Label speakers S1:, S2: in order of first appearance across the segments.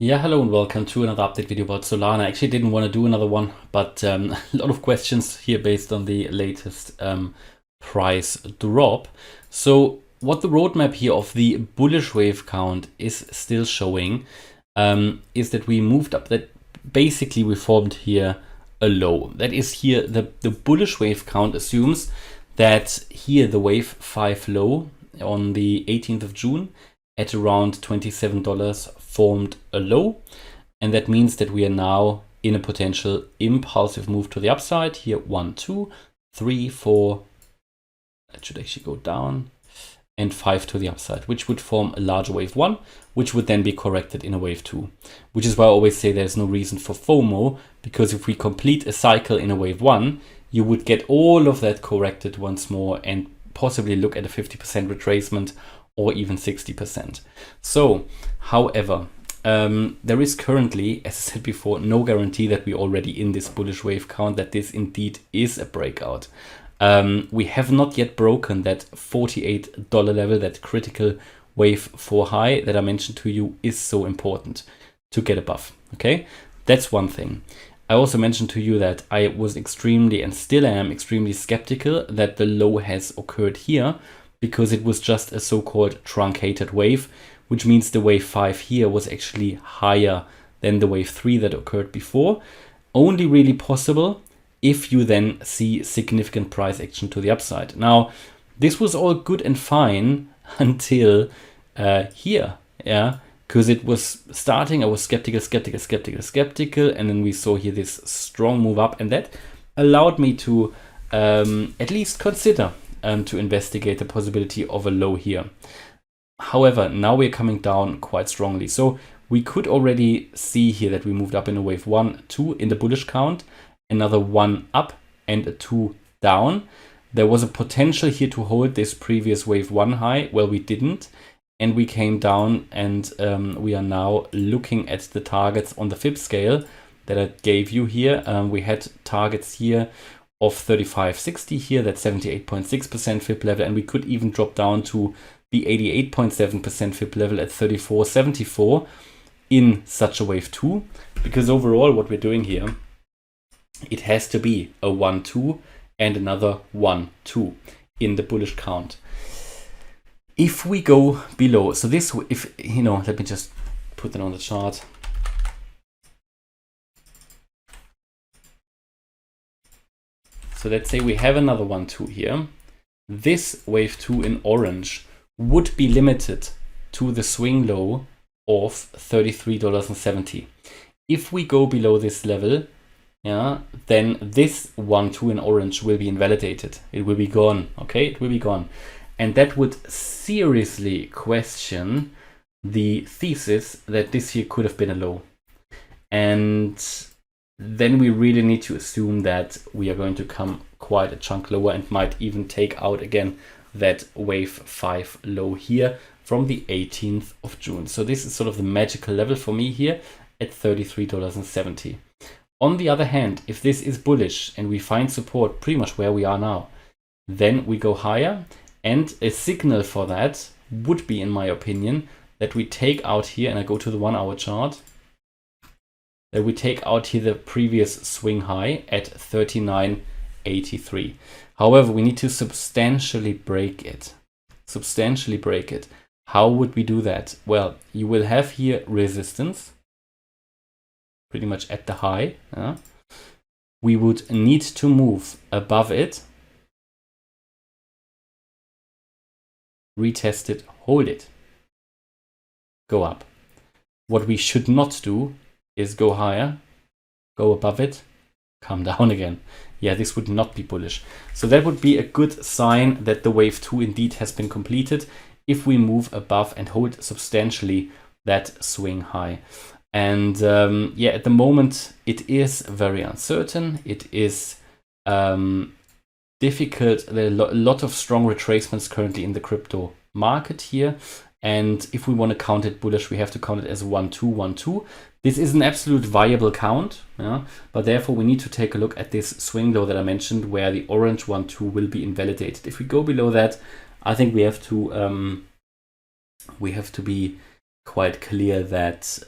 S1: Yeah, hello and welcome to another update video about Solana. I actually didn't want to do another one, but a lot of questions here based on the latest price drop. So what the roadmap here of the bullish wave count is still showing is that we moved up, that basically we formed here a low. That is here, the bullish wave count assumes that here the wave 5 low on the 18th of June at around $27 formed a low, and that means that we are now in a potential impulsive move to the upside here. 1, 2, 3, 4, that should actually go down, and 5 to the upside, which would form a larger wave 1, which would then be corrected in a wave 2, which is why I always say there's no reason for FOMO, because if we complete a cycle in a wave 1, you would get all of that corrected once more and possibly look at a 50% retracement or even 60%. So, however, there is currently, as I said before, no guarantee that we're already in this bullish wave count, that this indeed is a breakout. We have not yet broken that $48 level, that critical wave 4 high that I mentioned to you is so important to get above. Okay, that's one thing. I also mentioned to you that I was extremely, and still am extremely skeptical that the low has occurred here, because it was just a so-called truncated wave, which means the wave 5 here was actually higher than the wave 3 that occurred before. Only really possible if you then see significant price action to the upside. Now, this was all good and fine until here, yeah, because it was starting, I was skeptical, and then we saw here this strong move up, and that allowed me to at least consider to investigate the possibility of a low here. However, now we're coming down quite strongly. So we could already see here that we moved up in a wave 1, 2 in the bullish count, another 1 up and a 2 down. There was a potential here to hold this previous wave 1 high. Well, we didn't. And we came down, and we are now looking at the targets on the Fib scale that I gave you here. We had targets here of 35.60 here, that's 78.6% Fib level, and we could even drop down to the 88.7% Fib level at 34.74 in such a wave 2, because overall what we're doing here, it has to be a 1, 2 and another 1, 2 in the bullish count. If we go below, so this, if you know, let me just put that on the chart. So let's say we have another 1, 2 here. This wave 2 in orange would be limited to the swing low of $33.70. If we go below this level, yeah, then this 1, 2 in orange will be invalidated. It will be gone, okay? It will be gone. And that would seriously question the thesis that this here could have been a low. And then we really need to assume that we are going to come quite a chunk lower and might even take out again that wave 5 low here from the 18th of June. So this is sort of the magical level for me here at $33.70. On the other hand, if this is bullish and we find support pretty much where we are now, then we go higher, and a signal for that would be, in my opinion, that we take out here, and I go to the 1 hour chart, that we take out here the previous swing high at 39.83. However, we need to substantially break it. Substantially break it. How would we do that? Well, you will have here resistance, pretty much at the high. We would need to move above it, retest it, hold it, go up. What we should not do is go higher, go above it, come down again. Yeah, this would not be bullish. So that would be a good sign that the wave 2 indeed has been completed if we move above and hold substantially that swing high. And yeah, at the moment it is very uncertain. It is difficult. There are a lot of strong retracements currently in the crypto market here. And if we want to count it bullish, we have to count it as 1, 2, 1, 2. This is an absolute viable count, yeah? But therefore we need to take a look at this swing low that I mentioned, where the orange 1, 2 will be invalidated. If we go below that, I think we have to be quite clear that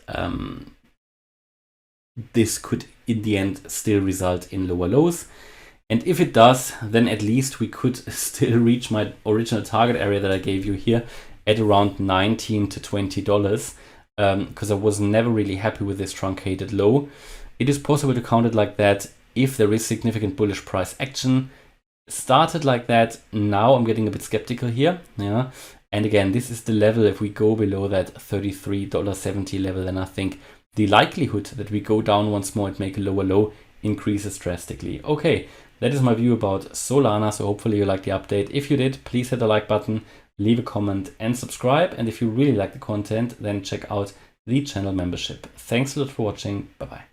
S1: this could in the end still result in lower lows. And if it does, then at least we could still reach my original target area that I gave you here at around $19 to $20, because I was never really happy with this truncated low. It is possible to count it like that if there is significant bullish price action. Started like that. Now I'm getting a bit skeptical here. Yeah. And again, this is the level. If we go below that $33.70 level, then I think the likelihood that we go down once more and make a lower low increases drastically. Okay, that is my view about Solana. So hopefully you liked the update. If you did, please hit the like button, leave a comment and subscribe. And if you really like the content, then check out the channel membership. Thanks a lot for watching. Bye-bye.